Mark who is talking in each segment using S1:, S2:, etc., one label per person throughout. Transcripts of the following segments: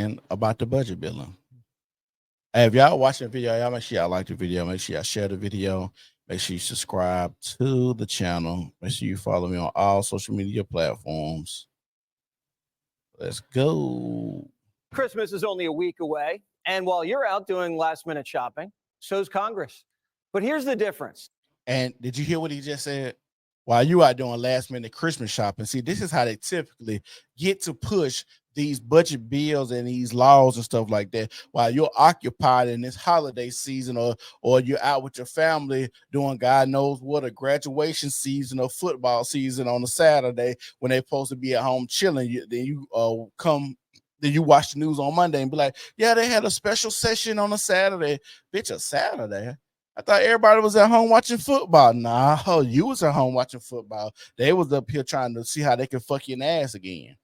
S1: saying about the budget billing. Hey, if y'all watching the video, y'all make sure y'all like the video. Make sure y'all share the video. Make sure you subscribe to the channel. Make sure you follow me on all social media platforms. Let's go.
S2: Christmas is only a week away, and while you're out doing last-minute shopping, so's Congress. But here's the difference.
S1: And did you hear what he just said? While you out doing last-minute Christmas shopping, see, this is how they typically get to push these budget bills and these laws and stuff like that while you're occupied in this holiday season, or you're out with your family doing God knows what, a graduation season or football season on a Saturday when they're supposed to be at home chilling. Then you watch the news on Monday and be like, yeah, they had a special session on a Saturday. Bitch, a Saturday? I thought everybody was at home watching football. Nah, you was at home watching football. They was up here trying to see how they can fuck you in the ass again.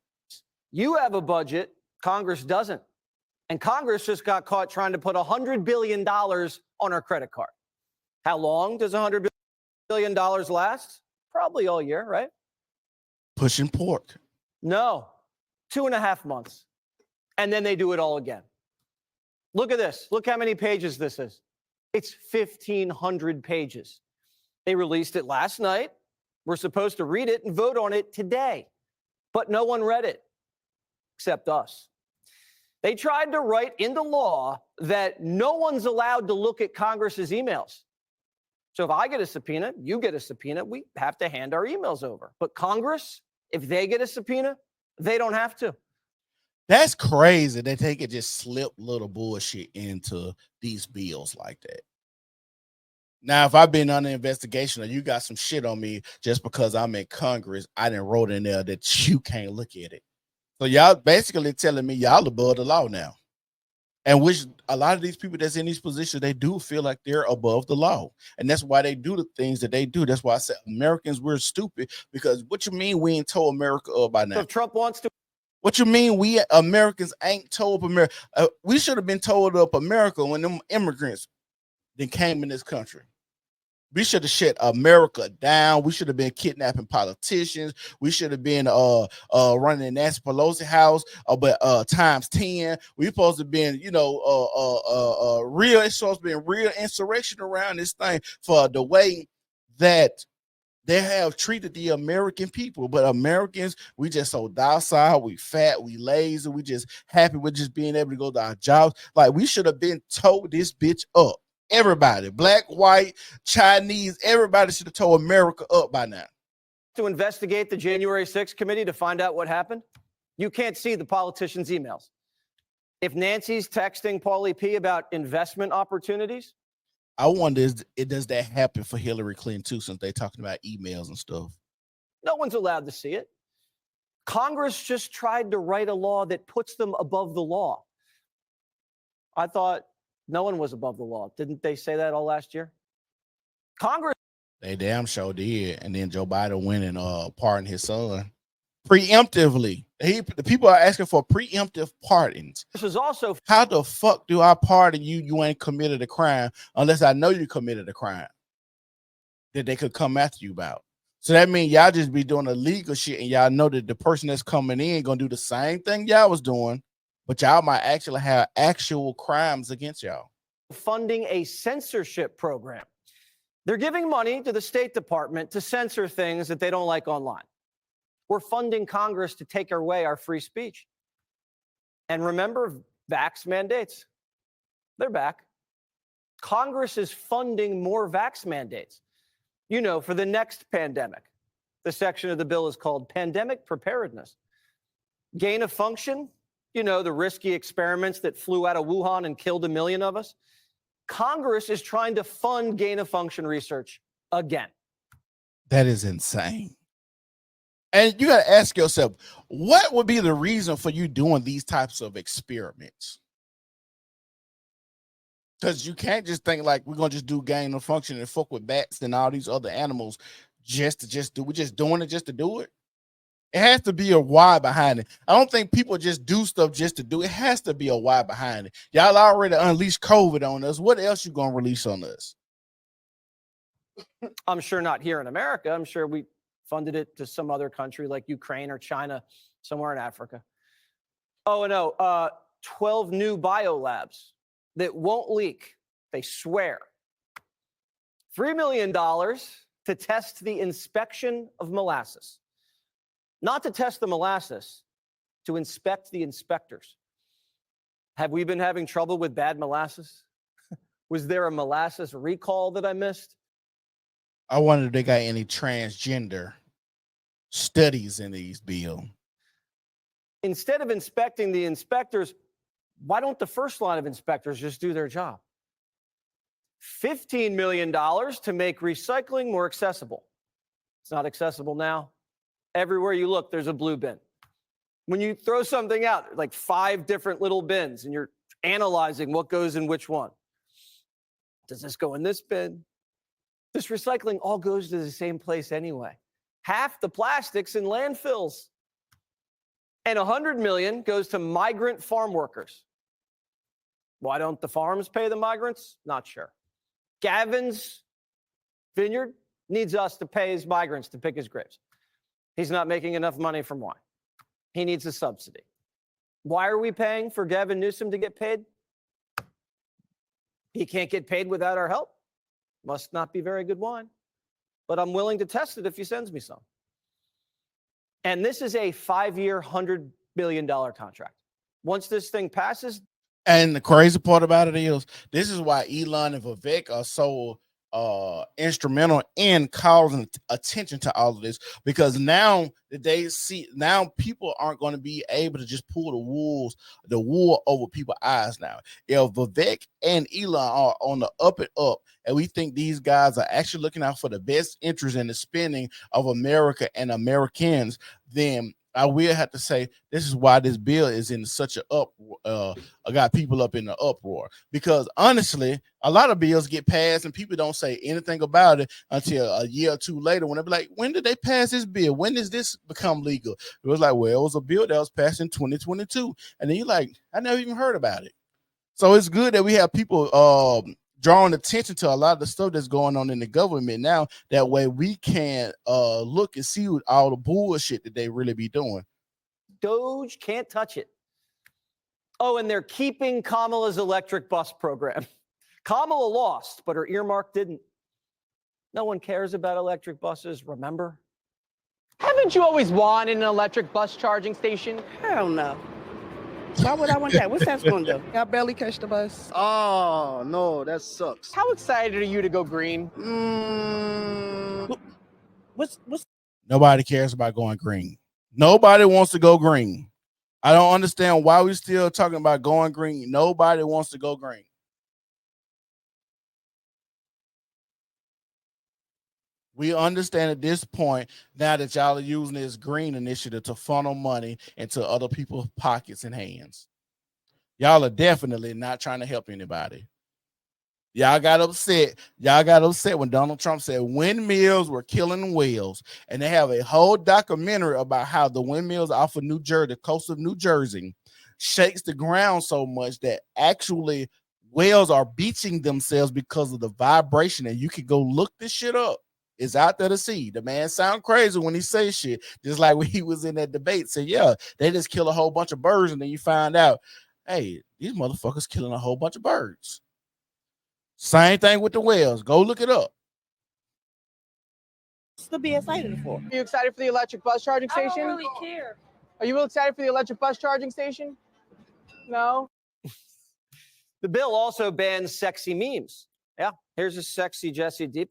S2: You have a budget, Congress doesn't. And Congress just got caught trying to put $100 billion on our credit card. How long does $100 billion last? Probably all year, right?
S1: Pushing pork.
S2: No, 2.5 months. And then they do it all again. Look at this. Look how many pages this is. It's 1,500 pages. They released it last night. We're supposed to read it and vote on it today. But no one read it, except us. They tried to write into law that no one's allowed to look at Congress's emails. So if I get a subpoena, you get a subpoena, we have to hand our emails over. But Congress, if they get a subpoena, they don't have to.
S1: That's crazy that they could just slip little bullshit into these bills like that. Now, if I've been under investigation or you got some shit on me just because I'm in Congress, I done wrote in there that you can't look at it. So y'all basically telling me y'all above the law now. And which a lot of these people that's in these positions, they do feel like they're above the law. And that's why they do the things that they do. That's why I said Americans, we're stupid, because what you mean we ain't told America up by now?
S2: So if Trump wants to.
S1: What you mean we Americans ain't told America? We should have been told up America when them immigrants then came in this country. We should have shut America down. We should have been kidnapping politicians. We should have been running Nancy Pelosi house, but times 10. We supposed to have been, real. It's supposed to be real insurrection around this thing for the way that they have treated the American people. But Americans, we just so docile, we fat, we lazy, we just happy with just being able to go to our jobs. Like, we should have been told this bitch up. Everybody, black, white, Chinese, everybody should have told America up by now.
S2: To investigate the January 6th committee to find out what happened, you can't see the politicians' emails. If Nancy's texting Paulie P about investment opportunities,
S1: I wonder, does that happen for Hillary Clinton too, since they're talking about emails and stuff?
S2: No one's allowed to see it. Congress just tried to write a law that puts them above the law. I thought no one was above the law. Didn't they say that all last year? Congress.
S1: They damn sure did. And then Joe Biden went and pardoned his son preemptively. The people are asking for preemptive pardons.
S2: This is also,
S1: how the fuck do I pardon you? You ain't committed a crime unless I know you committed a crime that they could come after you about. So that means y'all just be doing illegal shit, and y'all know that the person that's coming in gonna do the same thing y'all was doing, but y'all might actually have actual crimes against y'all.
S2: Funding a censorship program. They're giving money to the State Department to censor things that they don't like online. We're funding Congress to take away our free speech. And remember, vax mandates. They're back. Congress is funding more vax mandates. For the next pandemic. The section of the bill is called Pandemic Preparedness. Gain of function, the risky experiments that flew out of Wuhan and killed 1 million of us. Congress is trying to fund gain of function research again.
S1: That is insane. And you got to ask yourself, what would be the reason for you doing these types of experiments? Because you can't just think like we're going to just do gain of function and fuck with bats and all these other animals we're just doing it just to do it. It has to be a why behind it. I don't think people just do stuff just to do it. It has to be a why behind it. Y'all already unleashed COVID on us. What else you going to release on us?
S2: I'm sure not here in America. I'm sure we funded it to some other country like Ukraine or China, somewhere in Africa. Oh, no. 12 new biolabs that won't leak. They swear. $3 million to test the inspection of molasses. Not to test the molasses, to inspect the inspectors. Have we been having trouble with bad molasses? Was there a molasses recall that I missed?
S1: I wonder if they got any transgender studies in these bills.
S2: Instead of inspecting the inspectors, why don't the first line of inspectors just do their job? $15 million to make recycling more accessible. It's not accessible now. Everywhere you look, there's a blue bin. When you throw something out, like 5 different little bins, and you're analyzing what goes in which one. Does this go in this bin? This recycling all goes to the same place anyway. Half the plastics in landfills. And $100 million goes to migrant farm workers. Why don't the farms pay the migrants? Not sure. Gavin's vineyard needs us to pay his migrants to pick his grapes. He's not making enough money from wine. He needs a subsidy. Why are we paying for Gavin Newsom to get paid? He can't get paid without our help. Must not be very good wine. But I'm willing to test it if he sends me some. And this is a 5-year, $100 billion contract. Once this thing passes.
S1: And the crazy part about it is, this is why Elon and Vivek are so instrumental in causing attention to all of this, because now that they see, now people aren't going to be able to just pull the wool over people's eyes. Now, if Vivek and Elon are on the up and up, and we think these guys are actually looking out for the best interest in the spending of America and Americans, then I will have to say this is why this bill is in such a got people up in the uproar, because honestly, a lot of bills get passed and people don't say anything about it until a year or two later, when they be like, when did they pass this bill? When does this become legal? It was like, well, it was a bill that was passed in 2022. And then you're like, I never even heard about it. So it's good that we have people drawing attention to a lot of the stuff that's going on in the government now. That way we can look and see all the bullshit that they really be doing.
S2: Doge can't touch it. Oh, and they're keeping Kamala's electric bus program. Kamala lost, but her earmark didn't. No one cares about electric buses, remember?
S3: Haven't you always wanted an electric bus charging station?
S4: Hell no. Why would I want that? What's that going to do? I barely catch the bus.
S5: Oh, no, that sucks.
S3: How excited are you to go green?
S4: What's
S1: Nobody cares about going green. Nobody wants to go green. I don't understand why we're still talking about going green. Nobody wants to go green. We understand at this point now that y'all are using this green initiative to funnel money into other people's pockets and hands. Y'all are definitely not trying to help anybody. Y'all got upset. Y'all got upset when Donald Trump said windmills were killing whales. And they have a whole documentary about how the windmills off of New Jersey, the coast of New Jersey, shakes the ground so much that actually whales are beaching themselves because of the vibration. And you can go look this shit up. It's out there to see. The man sound crazy when he says shit, just like when he was in that debate. Say, yeah, they just kill a whole bunch of birds, and then you find out, hey, these motherfuckers killing a whole bunch of birds. Same thing with the whales. Go look it up.
S4: What's to be excited for?
S3: Are you excited for the electric bus charging station?
S4: I don't really care.
S3: Are you really excited for the electric bus charging station? No?
S2: The bill also bans sexy memes. Yeah, here's a sexy Jesse Deep.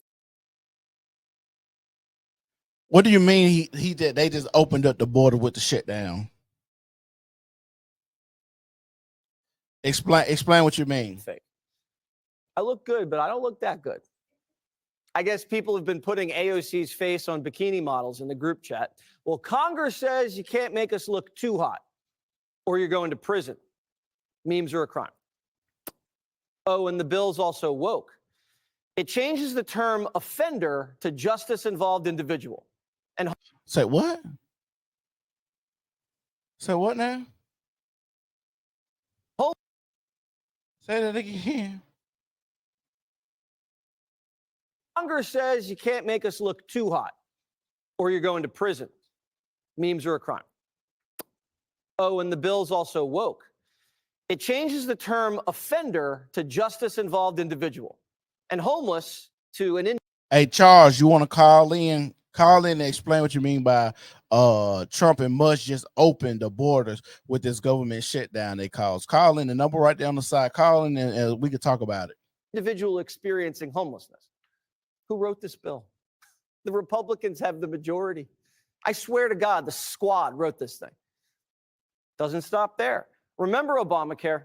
S1: What do you mean he did? They just opened up the border with the shutdown. Explain what you mean.
S2: Fake. I look good, but I don't look that good. I guess people have been putting AOC's face on bikini models in the group chat. Well, Congress says you can't make us look too hot or you're going to prison. Memes are a crime. Oh, and the bill's also woke. It changes the term offender to justice-involved individual. And
S1: say what? Say what now? Say that again.
S2: Congress says you can't make us look too hot or you're going to prison. Memes are a crime. Oh, and the bill's also woke. It changes the term offender to justice-involved individual and homeless to an
S1: Hey, Charles, you want to call in? Call in and explain what you mean by Trump and Musk just opened the borders with this government shutdown they caused. Call in, the number right there on the side. Call in and we can talk about it.
S2: individual experiencing homelessness. Who wrote this bill? The Republicans have the majority. I swear to God, the squad wrote this thing. Doesn't stop there. Remember Obamacare?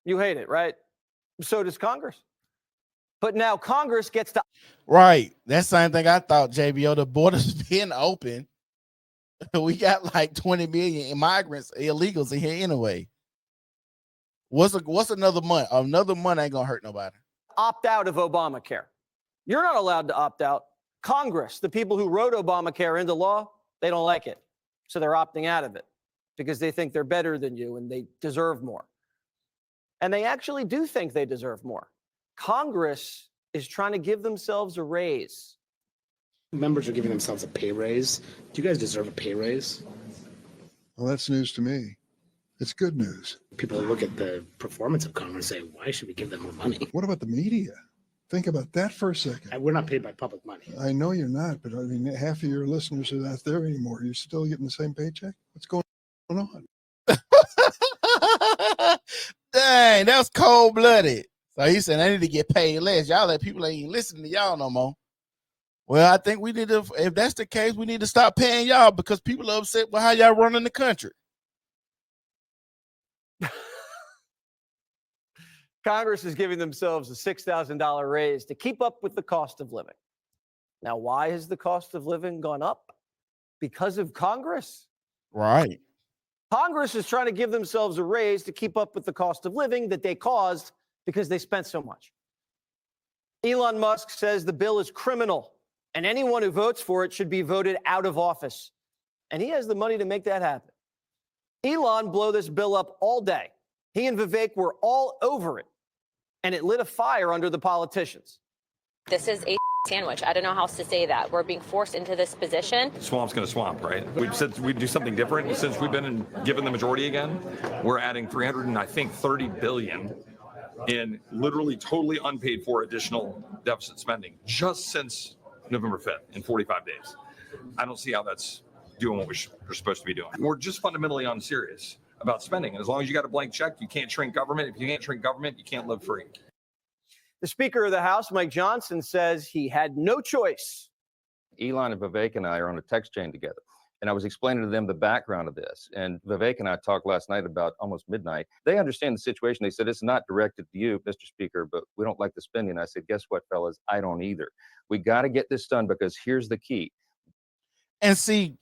S2: You hate it, right? So does Congress. But now Congress gets to.
S1: Right. That same thing I thought, JBO. The borders being open. We got like 20 million migrants, illegals in here anyway. What's another month? Another month ain't gonna hurt nobody.
S2: Opt out of Obamacare. You're not allowed to opt out. Congress, the people who wrote Obamacare into law, they don't like it. So they're opting out of it because they think they're better than you and they deserve more. And they actually do think they deserve more. Congress is trying to give themselves a raise.
S6: Members are giving themselves a pay raise. Do you guys deserve a pay raise?
S7: Well, that's news to me. It's good news.
S6: People look at the performance of Congress and say, why should we give them more money?
S7: What about the media? Think about that for a second.
S6: We're not paid by public money.
S7: I know you're not, but I mean, half of your listeners are not there anymore. You're still getting the same paycheck? What's going on?
S1: Dang, that was cold-blooded. So he said, I need to get paid less. Y'all let people ain't listening to y'all no more. Well, I think we need to, if that's the case, we need to stop paying y'all because people are upset with how y'all running the country.
S2: Congress is giving themselves a $6,000 raise to keep up with the cost of living. Now, why has the cost of living gone up? Because of Congress.
S1: Right.
S2: Congress is trying to give themselves a raise to keep up with the cost of living that they caused because they spent so much. Elon Musk says the bill is criminal, and anyone who votes for it should be voted out of office. And he has the money to make that happen. Elon blew this bill up all day. He and Vivek were all over it, and it lit a fire under the politicians.
S8: This is a sandwich. I don't know how else to say that. We're being forced into this position.
S9: Swamp's going to swamp, right? We've said we'd do something different. Since we've been given the majority again, we're adding 30 billion in literally totally unpaid for additional deficit spending just since November 5th in 45 days. I don't see how that's doing what we're supposed to be doing. We're just fundamentally unserious about spending. And as long as you got a blank check, you can't shrink government. If you can't shrink government, you can't live free.
S2: The Speaker of the House, Mike Johnson, says he had no choice.
S10: Elon and Vivek and I are on a text chain together. And I was explaining to them the background of this. And Vivek and I talked last night about almost midnight. They understand the situation. They said, it's not directed to you, Mr. Speaker, but we don't like the spending. I said, guess what, fellas? I don't either. We got to get this done because here's the key.
S1: And see,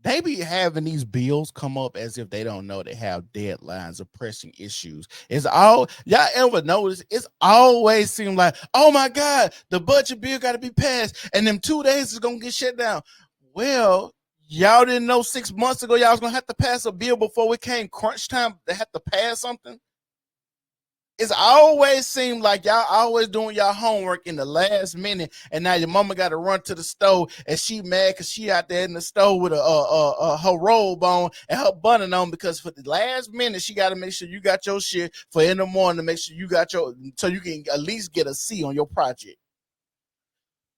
S1: they be having these bills come up as if they don't know they have deadlines or pressing issues. It's all, y'all ever notice? It's always seemed like, oh my God, the budget bill got to be passed, and them 2 days is gonna get shut down. Well, y'all didn't know 6 months ago y'all was gonna have to pass a bill before it came crunch time to have to pass something. It's always seemed like y'all always doing y'all homework in the last minute, and now your mama got to run to the stove, and she mad because she out there in the stove with her robe on and her button on because for the last minute she got to make sure you got your shit for in the morning to make sure you got your, so you can at least get a C on your project.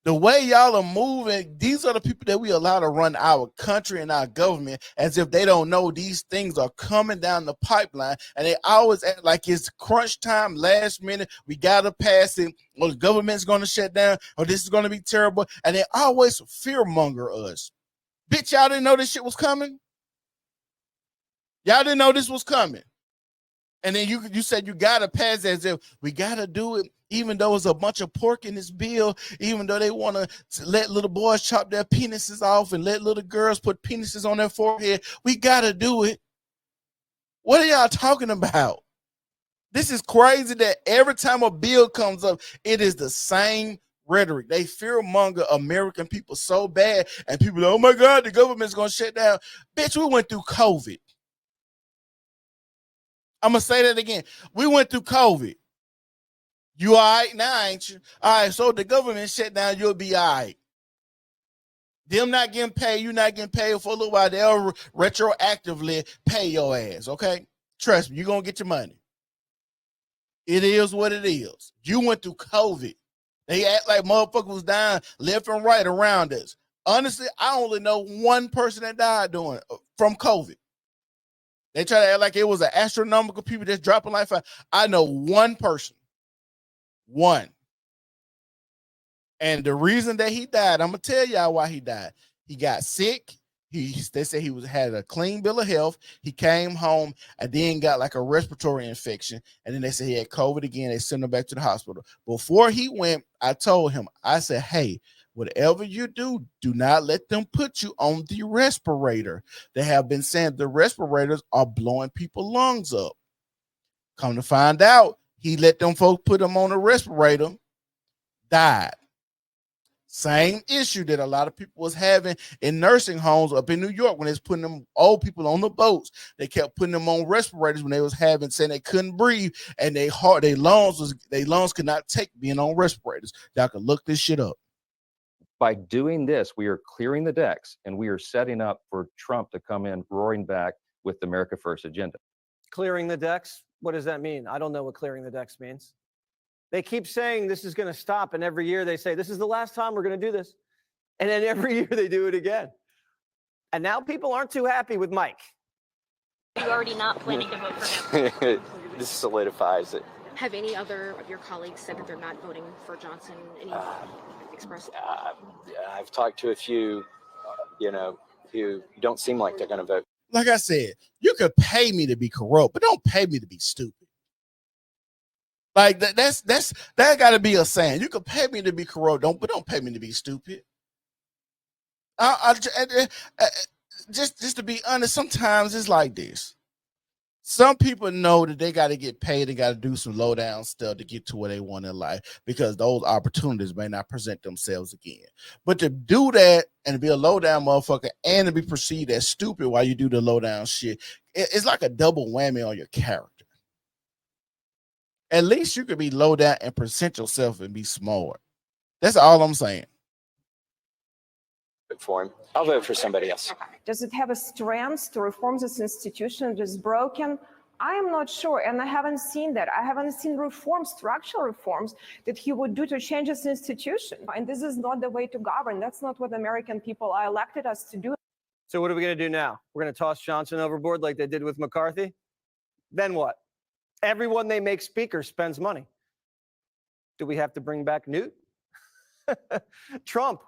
S1: The way y'all are moving, these are the people that we allow to run our country and our government as if they don't know these things are coming down the pipeline, and they always act like it's crunch time, last minute, we got to pass it, or the government's going to shut down, or this is going to be terrible, and they always fearmonger us. Bitch, y'all didn't know this shit was coming? Y'all didn't know this was coming. And then you said you got to pass as if we got to do it, even though it's a bunch of pork in this bill, even though they want to let little boys chop their penises off and let little girls put penises on their forehead. We got to do it. What are y'all talking about? This is crazy that every time a bill comes up, it is the same rhetoric. They fearmonger American people so bad, and people are, oh my God, the government's going to shut down. Bitch, we went through COVID. I'm going to say that again. We went through COVID. You all right now, ain't you? All right, so the government shut down, you'll be all right. Them not getting paid, you not getting paid for a little while, they'll retroactively pay your ass, okay? Trust me, you're gonna get your money. It is what it is. You went through COVID. They act like motherfuckers was dying left and right around us. Honestly, I only know one person that died from COVID. They try to act like it was an astronomical people that's dropping life. I know one person. One. And the reason that he died, I'm gonna tell y'all why he died. He got sick. They said he had a clean bill of health. He came home and then got like a respiratory infection. And then they said he had COVID again. They sent him back to the hospital. Before he went, I told him, I said, hey, whatever you do, do not let them put you on the respirator. They have been saying the respirators are blowing people's lungs up. Come to find out, he let them folks put him on a respirator, died. Same issue that a lot of people was having in nursing homes up in New York when they was putting them old people on the boats. They kept putting them on respirators when they was saying they couldn't breathe and their lungs could not take being on respirators. Y'all can look this shit up.
S10: By doing this, we are clearing the decks and we are setting up for Trump to come in roaring back with the America First agenda.
S2: Clearing the decks? What does that mean? I don't know what clearing the decks means. They keep saying this is going to stop, and every year they say, this is the last time we're going to do this. And then every year they do it again. And now people aren't too happy with Mike.
S8: Are you already not planning to vote for him?
S11: This solidifies it.
S8: Have any other of your colleagues said that they're not voting for Johnson? Any expressed?
S11: I've talked to a few, who don't seem like they're going to vote.
S1: Like I said, you could pay me to be corrupt, but don't pay me to be stupid. Like that got to be a saying. You could pay me to be corrupt, but don't pay me to be stupid. Just to be honest, sometimes it's like this. Some people know that they got to get paid and got to do some low down stuff to get to where they want in life because those opportunities may not present themselves again. But to do that and to be a low down motherfucker and to be perceived as stupid while you do the low down shit, it's like a double whammy on your character. At least you could be low down and present yourself and be smart. That's all I'm saying.
S11: For him, I'll vote for somebody else.
S12: Does it have a strength to reform this institution that is broken? I am not sure, and I haven't seen that. I haven't seen structural reforms that he would do to change this institution. And this is not the way to govern. That's not what American people elected us to do.
S2: So what are we going to do now? We're going to toss Johnson overboard like they did with McCarthy? Then what? Everyone they make speaker spends money. Do we have to bring back Newt? Trump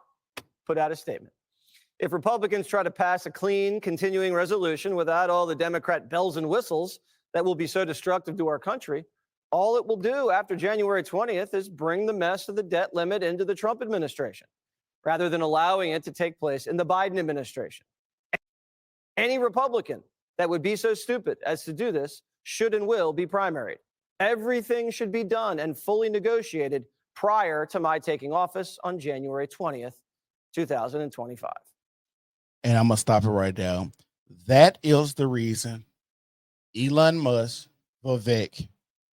S2: put out a statement. If Republicans try to pass a clean, continuing resolution without all the Democrat bells and whistles that will be so destructive to our country, all it will do after January 20th is bring the mess of the debt limit into the Trump administration, rather than allowing it to take place in the Biden administration. Any Republican that would be so stupid as to do this should and will be primaried. Everything should be done and fully negotiated prior to my taking office on January 20th, 2025.
S1: And I'm going to stop it right now. That is the reason Elon Musk, Vivek,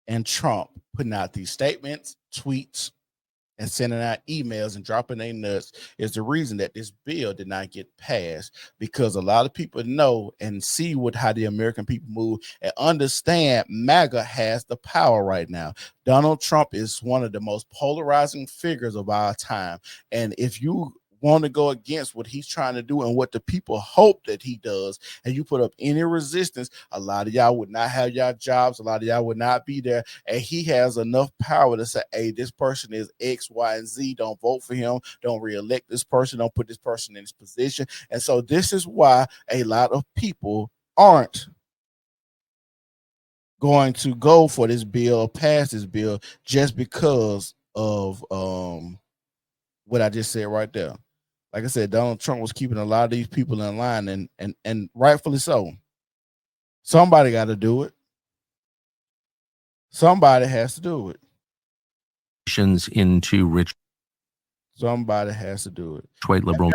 S1: and Trump putting out these statements, tweets, and sending out emails and dropping their nuts is the reason that this bill did not get passed, because a lot of people know and see how the American people move and understand MAGA has the power right now. Donald Trump is one of the most polarizing figures of our time. And if you want to go against what he's trying to do and what the people hope that he does, and you put up any resistance, a lot of y'all would not have y'all jobs, a lot of y'all would not be there, and he has enough power to say, hey, this person is X, Y, and Z, don't vote for him, don't re-elect this person, don't put this person in this position. And so this is why a lot of people aren't going to go for this bill or pass this bill just because of what I just said right there. Like I said, Donald Trump was keeping a lot of these people in line, and rightfully so. Somebody got to do it. Somebody has to do it.
S13: Into rich
S1: Somebody has to do it.
S13: white liberal.